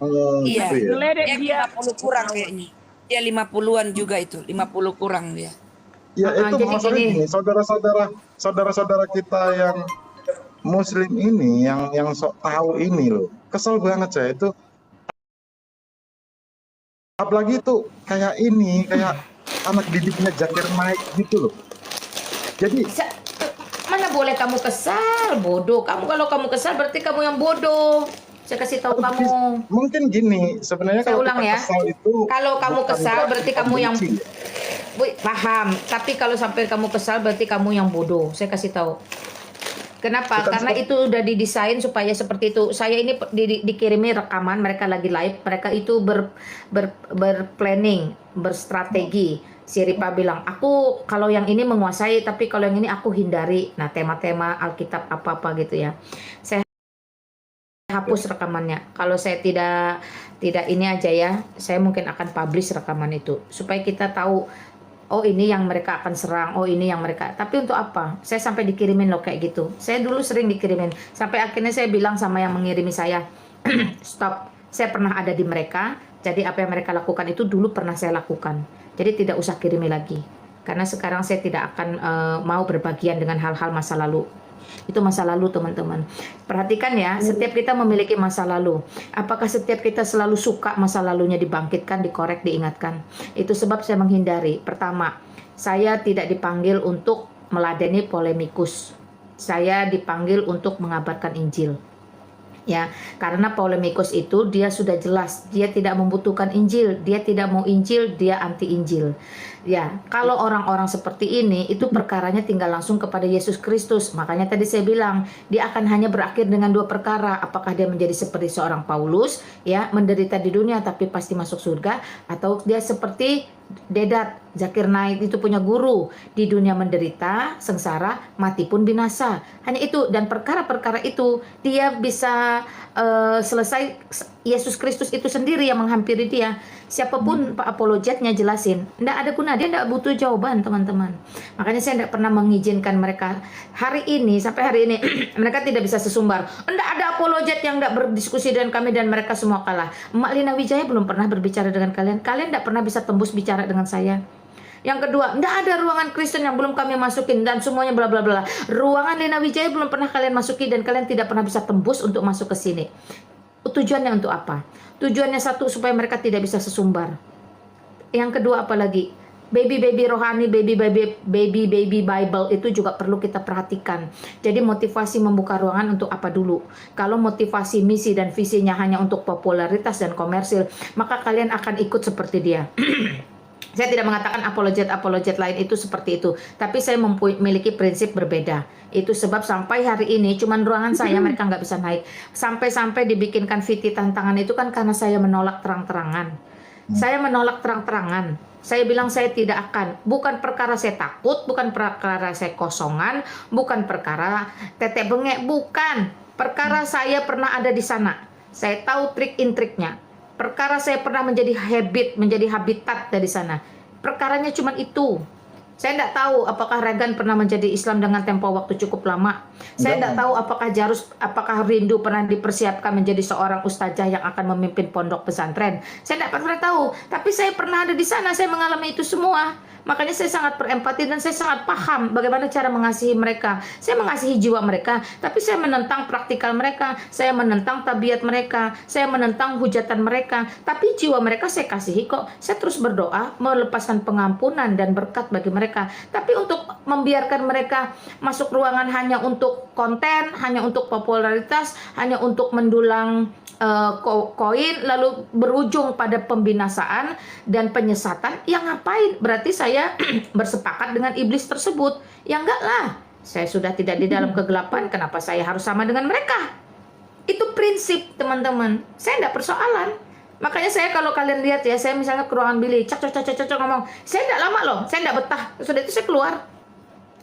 Oh, Iya, gitu ya. Ngeledek dia dia. 50 kurang kayaknya. Dia 50-an juga itu, 50 kurang dia. Ya itu Jadi masalahnya gini, gini, saudara-saudara kita yang Muslim ini, yang sok tahu ini loh, kesel banget saya itu. Apalagi itu kayak ini, kayak anak didiknya Zakir Naik gitu loh. Jadi Sa- mana boleh kamu kesal, bodoh. Kalau kamu kesal berarti kamu yang bodoh. Saya kasih tahu tapi kamu. mungkin gini, sebenarnya Saya kalau ulang kita ya. kesal itu Kalau kamu bukan kesal berarti kita kamu yang benci ya. paham. Tapi kalau sampai kamu kesal berarti kamu yang bodoh. Saya kasih tahu. Kenapa? Bukan Karena seperti itu udah didesain supaya seperti itu. Saya ini dikirimi rekaman, mereka lagi live, mereka itu berplanning, berstrategi. Si Ripa bilang, aku kalau yang ini menguasai, tapi kalau yang ini aku hindari. Nah, tema-tema Alkitab apa-apa gitu ya. Saya hapus rekamannya. Kalau saya tidak ini aja ya, saya mungkin akan publish rekaman itu supaya kita tahu. Oh ini yang mereka akan serang, oh ini yang mereka. Tapi untuk apa? Saya sampai dikirimin loh kayak gitu. Saya dulu sering dikirimin. Sampai akhirnya saya bilang sama yang mengirimi saya, stop. Saya pernah ada di mereka. Jadi apa yang mereka lakukan itu dulu pernah saya lakukan. Jadi tidak usah kirimi lagi. Karena sekarang saya tidak akan mau berbagian dengan hal-hal masa lalu. Itu masa lalu teman-teman. Perhatikan ya, setiap kita memiliki masa lalu. Apakah setiap kita selalu suka masa lalunya dibangkitkan, dikorek, diingatkan? Itu sebab saya menghindari. Pertama, saya tidak dipanggil untuk meladeni polemikus. Saya dipanggil untuk mengabarkan Injil. Ya, karena polemikus itu dia sudah jelas, dia tidak membutuhkan Injil, dia tidak mau Injil, dia anti Injil. Ya, kalau orang-orang seperti ini itu perkaranya tinggal langsung kepada Yesus Kristus. Makanya tadi saya bilang, dia akan hanya berakhir dengan dua perkara, apakah dia menjadi seperti seorang Paulus, ya, menderita di dunia tapi pasti masuk surga, atau dia seperti Dedat, Zakir Naik itu punya guru, di dunia menderita, sengsara, mati pun binasa. Hanya itu, dan perkara-perkara itu dia bisa selesai. Yesus Kristus itu sendiri yang menghampiri dia. Siapapun Pak apologetnya jelasin, tidak ada guna, dia tidak butuh jawaban teman-teman. Makanya saya tidak pernah mengizinkan mereka hari ini, sampai hari ini mereka tidak bisa sesumbar. Tidak ada apologet yang tidak berdiskusi dengan kami dan mereka semua kalah. Emak Lina Wijaya belum pernah berbicara dengan kalian, kalian tidak pernah bisa tembus bicara dengan saya. Yang kedua, tidak ada ruangan Kristen yang belum kami masukin dan semuanya bla bla bla. Ruangan Lina Wijaya belum pernah kalian masuki dan kalian tidak pernah bisa tembus untuk masuk ke sini. Tujuannya untuk apa? Tujuannya satu, supaya mereka tidak bisa sesumbar. Yang kedua apa lagi? Baby rohani, baby Bible itu juga perlu kita perhatikan. Jadi motivasi membuka ruangan untuk apa dulu? Kalau motivasi misi dan visinya hanya untuk popularitas dan komersil, maka kalian akan ikut seperti dia. Saya tidak mengatakan apologet lain itu seperti itu, tapi saya memiliki prinsip berbeda. Itu sebab sampai hari ini cuman ruangan saya mereka nggak bisa naik. Sampai-sampai dibikinkan VT tantangan itu kan karena saya menolak terang-terangan. Saya menolak terang-terangan. Saya bilang saya tidak akan. Bukan perkara saya takut, bukan perkara saya kosongan, bukan perkara tetek bengek, bukan. Perkara saya pernah ada di sana. Saya tahu trik-intriknya. Perkara saya pernah menjadi menjadi habitat dari sana. Perkaranya cuma itu. Saya tidak tahu apakah Regan pernah menjadi Islam dengan tempo waktu cukup lama. Saya tidak tahu apakah Rindu pernah dipersiapkan menjadi seorang ustazah yang akan memimpin pondok pesantren. Saya tidak pernah tahu. Tapi saya pernah ada di sana, saya mengalami itu semua. Makanya saya sangat berempati dan saya sangat paham bagaimana cara mengasihi mereka. Saya mengasihi jiwa mereka, tapi saya menentang praktikal mereka, saya menentang tabiat mereka, saya menentang hujatan mereka. Tapi jiwa mereka saya kasihi kok. Saya terus berdoa melepaskan pengampunan dan berkat bagi mereka. Tapi untuk membiarkan mereka masuk ruangan hanya untuk konten, hanya untuk popularitas, hanya untuk mendulang koin lalu berujung pada pembinasaan dan penyesatan, yang ngapain? Berarti saya bersepakat dengan iblis tersebut. Ya enggak lah, saya sudah tidak di dalam kegelapan, kenapa saya harus sama dengan mereka? Itu prinsip teman-teman, saya enggak persoalan. Makanya saya kalau kalian lihat ya, saya misalnya ke ruangan Billy, cak ngomong, saya enggak lama loh, saya enggak betah, sudah itu saya keluar.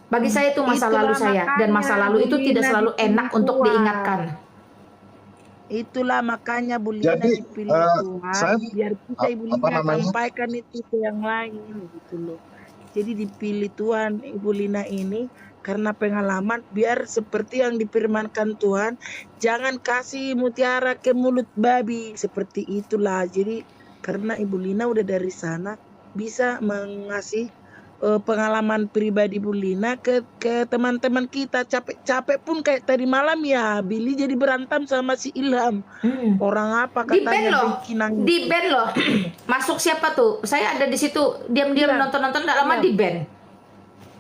Bagi saya itu masa lalu saya, dan masa lalu itu tidak selalu enak untuk diingatkan. Itulah makanya Bu Lina Jadi dipilih Tuhan, saya biar bisa Ibu Lina namanya? sampaikan itu ke yang lain gitu loh. Jadi dipilih Tuhan Ibu Lina ini karena pengalaman, biar seperti yang difirmankan Tuhan, jangan kasih mutiara ke mulut babi, seperti itulah. Jadi karena Ibu Lina udah dari sana, bisa mengasih pengalaman pribadi Bu Lina ke teman-teman kita. Capek-capek pun kayak tadi malam ya, Billy jadi berantem sama si Ilham. Orang apa Di band katanya loh, Becky nangis. di band loh. Masuk siapa tuh? Saya ada di situ diam-diam Ilham. nonton-nonton, nggak lama Ilham. di band.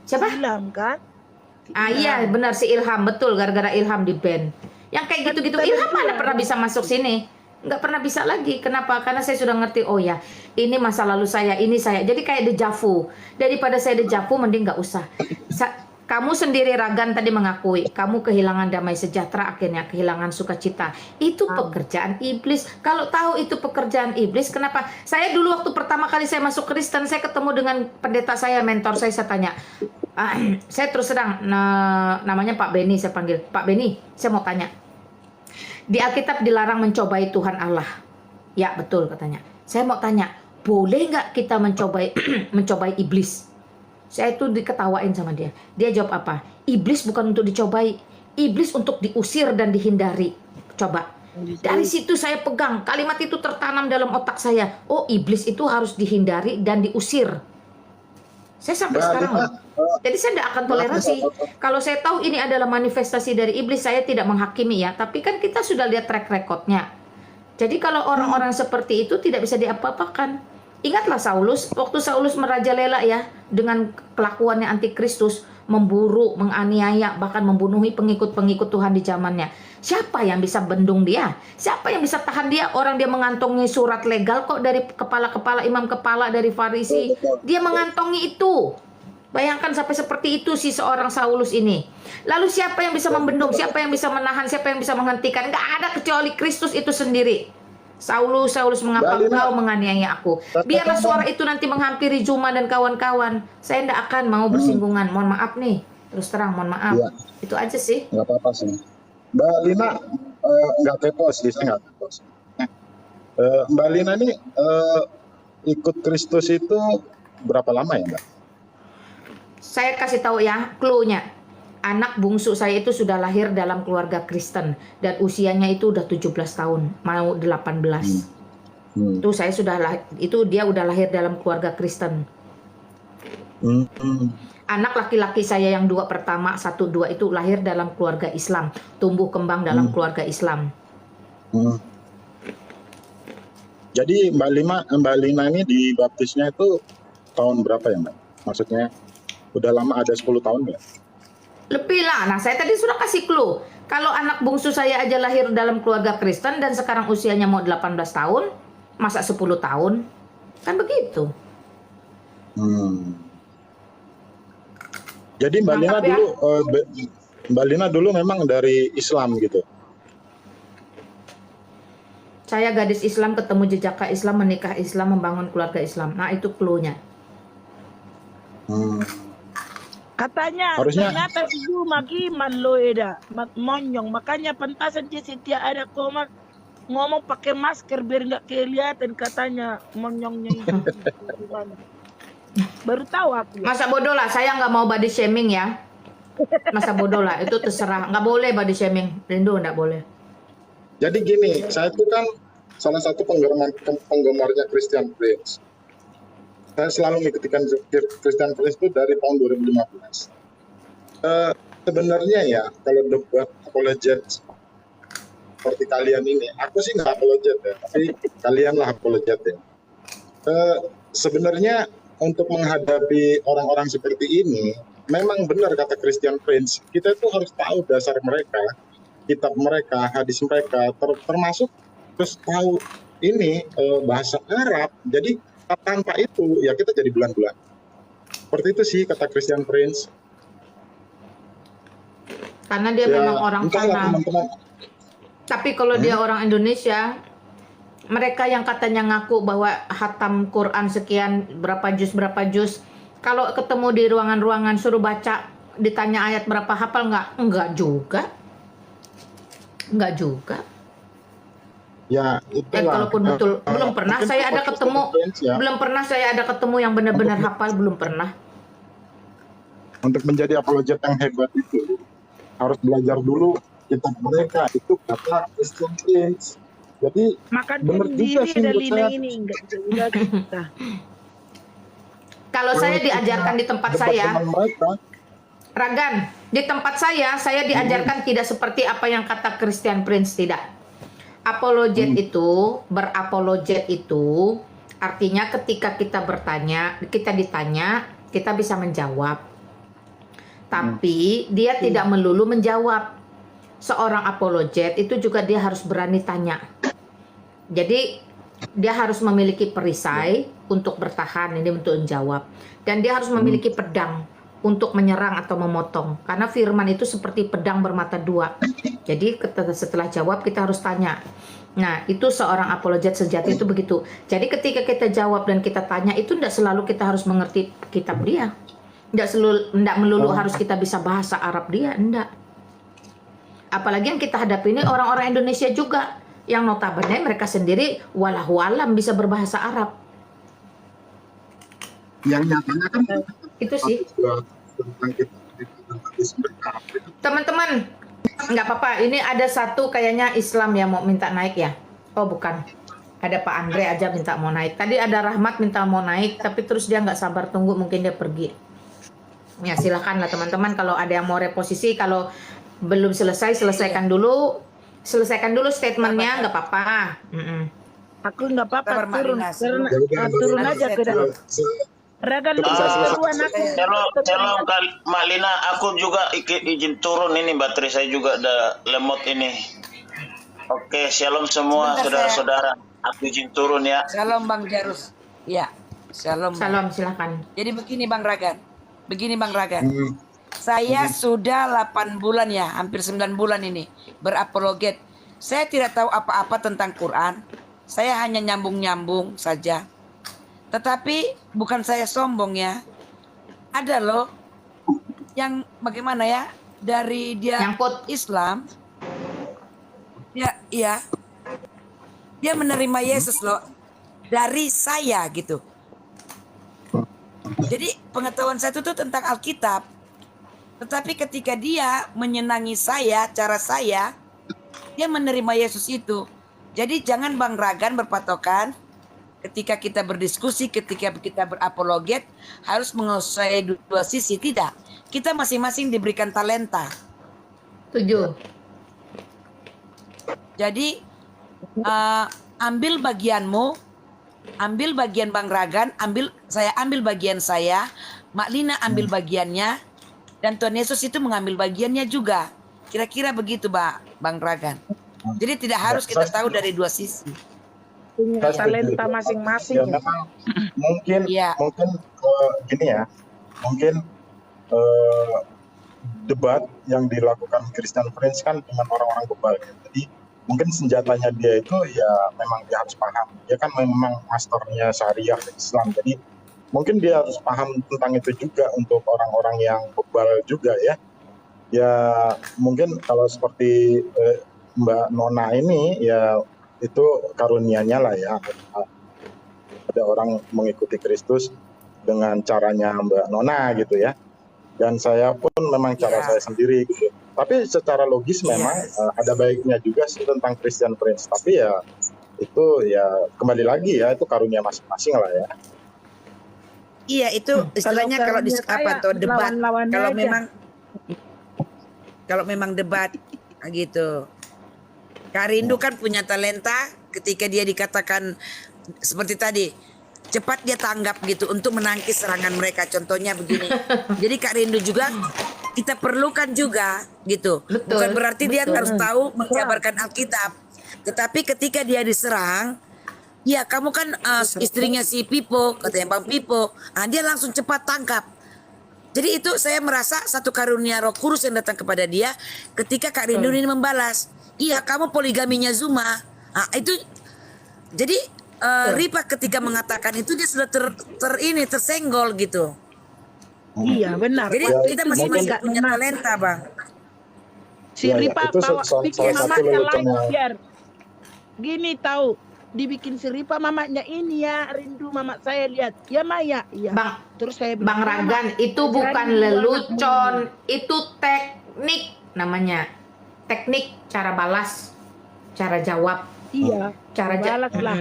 Siapa? Si Ilham kan? Si Ah Ilham. iya benar si Ilham, betul, gara-gara Ilham di band. Yang kayak gitu-gitu Kita Ilham berdua. mana pernah bisa masuk sini? Nggak pernah bisa lagi. Kenapa? Karena saya sudah ngerti, oh ya ini masa lalu saya, ini saya. Jadi kayak dejavu. Daripada saya dejavu, mending nggak usah. Kamu sendiri Ragan tadi mengakui, kamu kehilangan damai sejahtera, akhirnya kehilangan sukacita. Itu pekerjaan iblis. Kalau tahu itu pekerjaan iblis, kenapa? Saya dulu waktu pertama kali saya masuk Kristen, saya ketemu dengan pendeta saya, mentor saya tanya. Saya terus terang, namanya Pak Beni, saya panggil. Pak Beni, saya mau tanya. Di Alkitab dilarang mencobai Tuhan Allah. Ya betul katanya. Saya mau tanya, boleh nggak kita mencobai mencobai iblis? Saya itu diketawain sama dia. Dia jawab apa? Iblis bukan untuk dicobai. Iblis untuk diusir dan dihindari. Coba. Dari situ saya pegang. Kalimat itu tertanam dalam otak saya. Oh, iblis itu harus dihindari dan diusir. Saya sampai sekarang loh. Jadi saya tidak akan toleransi. Kalau saya tahu ini adalah manifestasi dari iblis, saya tidak menghakimi ya. Tapi kan kita sudah lihat track recordnya. Jadi kalau orang-orang seperti itu tidak bisa diapa-apakan. Ingatlah Saulus, waktu Saulus merajalela ya, dengan kelakuannya antikristus, memburu, menganiaya, bahkan membunuhi pengikut-pengikut Tuhan di zamannya. Siapa yang bisa bendung dia? Siapa yang bisa tahan dia? Orang dia mengantongi surat legal kok dari kepala-kepala, imam kepala dari Farisi. Dia mengantongi itu. Bayangkan sampai seperti itu si seorang Saulus ini. Lalu siapa yang bisa membendung? Siapa yang bisa menahan? Siapa yang bisa menghentikan? Gak ada kecuali Kristus itu sendiri. Saulus, mengapa engkau menganiaya aku? Biarlah suara itu nanti menghampiri Juma dan kawan-kawan. Saya tidak akan mau bersinggungan. Mohon maaf nih. Terus terang, mohon maaf. Ya. Itu aja sih. Nggak apa-apa sih. Mbak Lina nggak kepo sih, saya nggak kepo. Mbak Lina ini ikut Kristus itu berapa lama ya, Mbak? Saya kasih tahu ya, clue-nya. Anak bungsu saya itu sudah lahir dalam keluarga Kristen dan usianya itu udah 17 tahun, mau 18. Itu saya itu dia udah lahir dalam keluarga Kristen. Anak laki-laki saya yang dua pertama, 1, 2 itu lahir dalam keluarga Islam, tumbuh kembang dalam keluarga Islam. Jadi Mbak Lina ini dibaptisnya itu tahun berapa ya, Mbak? Maksudnya udah lama, ada 10 tahun ya? Lebih lah. Nah, saya tadi sudah kasih clue. Kalau anak bungsu saya aja lahir dalam keluarga Kristen dan sekarang usianya mau 18 tahun, masa 10 tahun? Kan begitu. Jadi Mbak Lina dulu memang dari Islam gitu. Saya gadis Islam, ketemu jejaka Islam, menikah Islam, membangun keluarga Islam. Nah, itu clue-nya. Katanya Harusnya- ternyata si Juma giman lo Eda monyong, makanya pantasan dia setiap ada ngomong pakai masker biar nggak kelihatan katanya monyongnya itu. Baru tahu aku. Masa bodoh lah, saya nggak mau body shaming ya. Masa bodoh lah, itu terserah. Nggak boleh body shaming, Rindu nggak boleh. Jadi gini, saya itu kan salah satu penggemarnya Christian Prince. Saya selalu mengikuti Christian Prince itu dari tahun 2015. Sebenarnya ya, kalau debat apologet seperti kalian ini, aku sih nggak apologet ya, tapi kalian lah apologet ya. Sebenarnya untuk menghadapi orang-orang seperti ini, memang benar kata Christian Prince, kita itu harus tahu dasar mereka, kitab mereka, hadis mereka, termasuk terus tahu ini bahasa Arab. Jadi tanpa itu ya kita jadi bulan-bulan. Seperti itu sih kata Christian Prince. Karena dia memang orang sana. Teman-teman. Tapi kalau dia orang Indonesia, mereka yang katanya ngaku bahwa hatam Quran sekian berapa juz, kalau ketemu di ruangan-ruangan suruh baca, ditanya ayat berapa hafal nggak? Enggak juga. Ya, itulah. Kalaupun betul belum pernah saya ada ketemu, ya. belum pernah saya ada ketemu yang benar-benar hafal, belum pernah. Untuk menjadi apologet yang hebat itu harus belajar dulu kitab mereka, itu kata Christian Prince. Jadi Makan benar juga sendiri sih ada menurut Lina saya. ini enggak juga kita. Kalau saya diajarkan di tempat Debat saya, dengan mereka, Ragan, di tempat saya diajarkan tidak seperti apa yang kata Christian Prince, tidak. Apologet itu, berapologet itu artinya ketika kita bertanya, kita ditanya, kita bisa menjawab. Tapi dia tidak melulu menjawab. Seorang apologet itu juga dia harus berani tanya. Jadi dia harus memiliki perisai untuk bertahan, ini untuk menjawab. Dan dia harus memiliki pedang untuk menyerang atau memotong. Karena firman itu seperti pedang bermata dua. Jadi setelah jawab kita harus tanya. Nah, itu seorang apologet sejati itu begitu. Jadi ketika kita jawab dan kita tanya, itu tidak selalu kita harus mengerti kitab dia. Tidak melulu harus kita bisa bahasa Arab dia, enggak. Apalagi yang kita hadapi ini orang-orang Indonesia juga, yang notabene mereka sendiri walahu alam bisa berbahasa Arab. yang nyatanya kan Itu sih. tentang kitab mereka. Teman-teman, nggak apa-apa. Ini ada satu kayaknya Islam yang mau minta naik ya. Oh bukan. Ada Pak Andre aja minta mau naik. Tadi ada Rahmat minta mau naik, tapi terus dia nggak sabar tunggu, mungkin dia pergi. Ya silakan lah teman-teman, kalau ada yang mau reposisi, kalau belum selesai, selesaikan dulu. Selesaikan dulu statementnya, nggak apa-apa. Aku enggak apa-apa Sabar, Mak turun. Lina. Turun aja ke dalam. Ragan lu duluan aku. Shalom Mak Lina, aku juga izin turun ini, baterai saya juga ada lemot ini. Oke, shalom semua Sebentar, saudara-saudara. Aku izin turun ya. Shalom Bang Jarus. Ya, shalom. Bang. Salam, silakan. Jadi begini Bang Ragan. Saya sudah 8 bulan ya, hampir 9 bulan ini berapologet. Saya tidak tahu apa-apa tentang Quran. Saya hanya nyambung-nyambung saja. Tetapi bukan saya sombong ya. Ada loh yang bagaimana ya, dari dia Nyangkut. Islam. Ya. Dia menerima Yesus loh dari saya gitu. Jadi pengetahuan saya itu tuh tentang Alkitab. Tetapi ketika dia menyenangi saya, cara saya, dia menerima Yesus itu. Jadi jangan Bang Ragan berpatokan ketika kita berdiskusi, ketika kita berapologet harus menguasai dua sisi. Tidak. Kita masing-masing diberikan talenta. Tujuh. Jadi ambil bagianmu, ambil bagian Bang Ragan, saya ambil bagian saya, Mak Lina ambil bagiannya, dan Tuhan Yesus itu mengambil bagiannya juga. Kira-kira begitu, Bang Ragan. Jadi tidak harus kita tahu dari dua sisi. Punya talenta masing-masing. Ya, memang mungkin Iya. gini ya, mungkin debat yang dilakukan Christian Prince kan dengan orang-orang bebal ya. Jadi mungkin senjatanya dia itu ya memang dia harus paham. Dia kan memang masternya syariah Islam. Jadi mungkin dia harus paham tentang itu juga untuk orang-orang yang bebal juga ya. Ya mungkin kalau seperti Mbak Nona ini ya itu karunianya lah ya. Ada orang mengikuti Kristus dengan caranya Mbak Nona gitu ya. Dan saya pun memang cara saya sendiri gitu. Tapi secara logis memang ada baiknya juga sih tentang Christian Prince. Tapi ya itu ya kembali lagi ya itu karunia masing-masing lah ya. Iya, itu istilahnya kalau di apa tuh debat. Kalau memang debat gitu. Kak Rindu kan punya talenta ketika dia dikatakan seperti tadi, cepat dia tanggap gitu untuk menangkis serangan mereka. Contohnya begini. Jadi Kak Rindu juga kita perlukan juga gitu. Betul, Bukan berarti dia betul. harus tahu menjabarkan Alkitab. Tetapi ketika dia diserang, ya kamu kan istrinya si Pipo, katanya Bang Pipo, dia langsung cepat tangkap. Jadi itu saya merasa satu karunia Roh Kudus yang datang kepada dia ketika Kak Rindu ini membalas. Iya, kamu poligaminya Zuma. Itu jadi Ripa ketika mengatakan itu dia sudah tersenggol gitu. Iya benar. Jadi kita masing-masing punya talenta, Bang. Si Ya, Ripa itu bawa salah bikin satu mamanya leluconnya. live biar gini tahu dibikin seripa mamanya ini ya, rindu mama saya lihat. Ya Maya, iya. Bang Terus saya bilang, Bang Ragan, itu ajarin bukan dulu lelucon, anakmu. itu teknik namanya. Teknik cara balas, cara jawab, Iya, cara balas lah.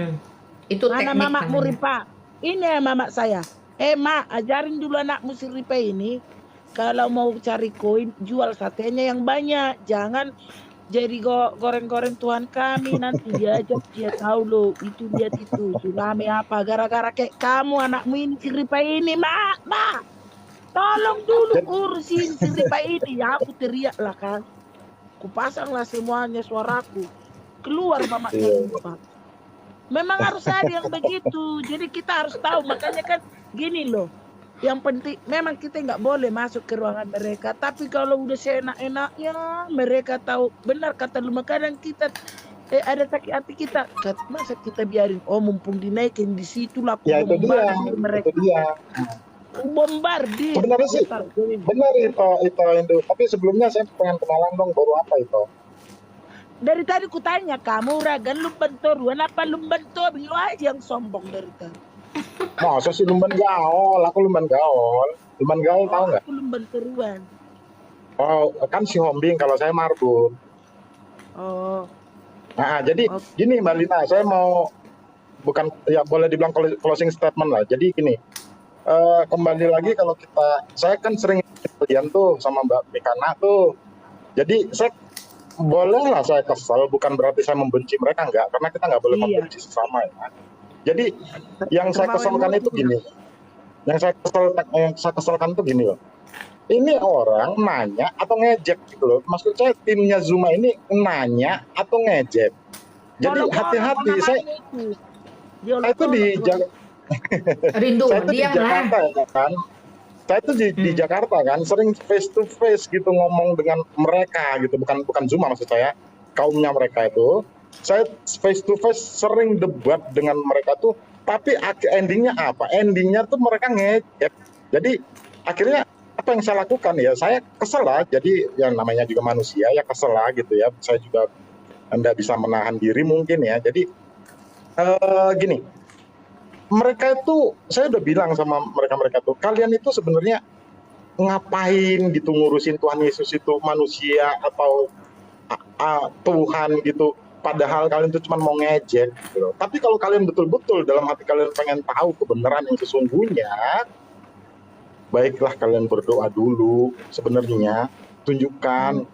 Itu Mana teknik mamamu namanya. Ripa? Ini ya mama saya. Mak, ajarin dulu anakmu si Ripa ini. Kalau mau cari koin, jual satenya yang banyak. Jangan jadi goreng-goreng Tuhan kami. Nanti diajak, dia tahu loh. Itu lihat itu. Sulame apa. Gara-gara kayak kamu, anakmu ini si Ripa ini. Mak. Tolong dulu urusin si Ripa ini. Ya aku teriak lah kan. Kupasanglah semuanya suaraku. Keluar mamanya Ripa. Memang harus ada yang begitu. Jadi kita harus tahu. Makanya kan gini loh. Yang penting memang kita nggak boleh masuk ke ruangan mereka. Tapi kalau udah seenak-enaknya mereka tahu benar kata lu. Kadang kita ada sakit hati kita. Masa kita biarin? Oh mumpung dinaikin di situ lah. Ya itu dia, Mereka. itu dia. Bombardir. Sebenarnya sih benar itu Indo. Tapi sebelumnya saya pengen kenalan dong, baru apa itu? Dari tadi kutanya kamu Ragan lumban toruan apa lumban tobi? Lu aja yang sombong dari tadi. Masa sih lumban gaul? Aku lumban gaul. Lumban gaul tahu nggak? Aku lumban toruan. Oh, kan si Hombing, kalau saya Marbun. Oh. Nah, jadi gini Mbak Lina, saya mau bukan ya boleh dibilang closing statement lah. Jadi gini, kembali lagi kalau saya kan sering kalian tuh sama Mbak Mikana tuh. Jadi saya bolehlah saya kesel, bukan berarti saya membenci mereka, enggak, karena kita nggak boleh membenci sesama ya. Jadi yang saya kesalkan itu gini, yang saya kesalkan itu gini loh. Ini orang nanya atau ngejek gitu loh. Maksud saya timnya Zuma ini nanya atau ngejek. Jadi hati-hati, saya itu di Rindu, saya itu di diam lah. Jakarta ya kan. Saya itu di Jakarta kan, sering face to face gitu ngomong dengan mereka gitu, bukan Zuma maksud saya, kaumnya mereka itu. Saya face to face sering debat dengan mereka tuh, tapi endingnya apa? Endingnya tuh mereka ngejek. Jadi akhirnya apa yang saya lakukan ya, saya kesel lah. Jadi yang namanya juga manusia ya kesel lah gitu ya. Saya juga Anda bisa menahan diri mungkin ya. Jadi gini, mereka itu, saya udah bilang sama mereka tuh, kalian itu sebenarnya ngapain gitu ngurusin Tuhan Yesus itu manusia atau Tuhan gitu. Padahal kalian itu cuma mau ngejek gitu. Tapi kalau kalian betul-betul dalam hati kalian pengen tahu kebenaran yang sesungguhnya, baiklah kalian berdoa dulu sebenarnya. Tunjukkan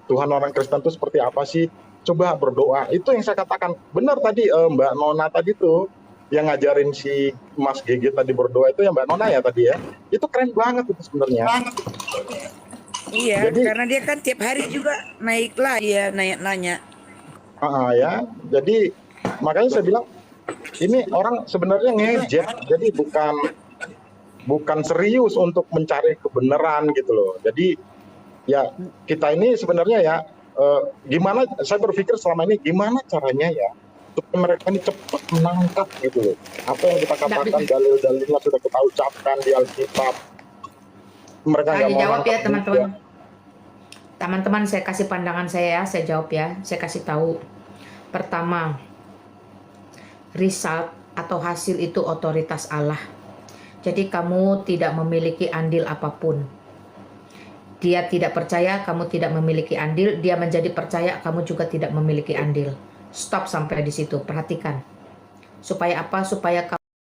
Tuhan orang Kristen itu seperti apa sih. Coba berdoa. Itu yang saya katakan. Benar tadi Mbak Nona tadi tuh, yang ngajarin si Mas GG tadi berdoa itu ya Mbak Nona ya tadi ya. Itu keren banget itu sebenarnya. Iya, Jadi, karena dia kan tiap hari juga naik lah dia nanya. ya, jadi makanya saya bilang ini orang sebenarnya ngejek, jadi bukan serius untuk mencari kebenaran gitu loh. Jadi ya kita ini sebenarnya ya gimana, saya berpikir selama ini gimana caranya ya supaya mereka ini cepat menangkap gitu loh. Apa yang kita katakan dalil-dalilnya sudah kita ucapkan di Alkitab. Mereka nggak mau Jawab ya nangkap teman-teman. juga. Teman-teman, saya kasih pandangan saya ya, saya jawab ya. Saya kasih tahu. Pertama, result atau hasil itu otoritas Allah. Jadi kamu tidak memiliki andil apapun. Dia tidak percaya, kamu tidak memiliki andil. Dia menjadi percaya, kamu juga tidak memiliki andil. Stop sampai di situ, perhatikan. Supaya apa? Supaya kamu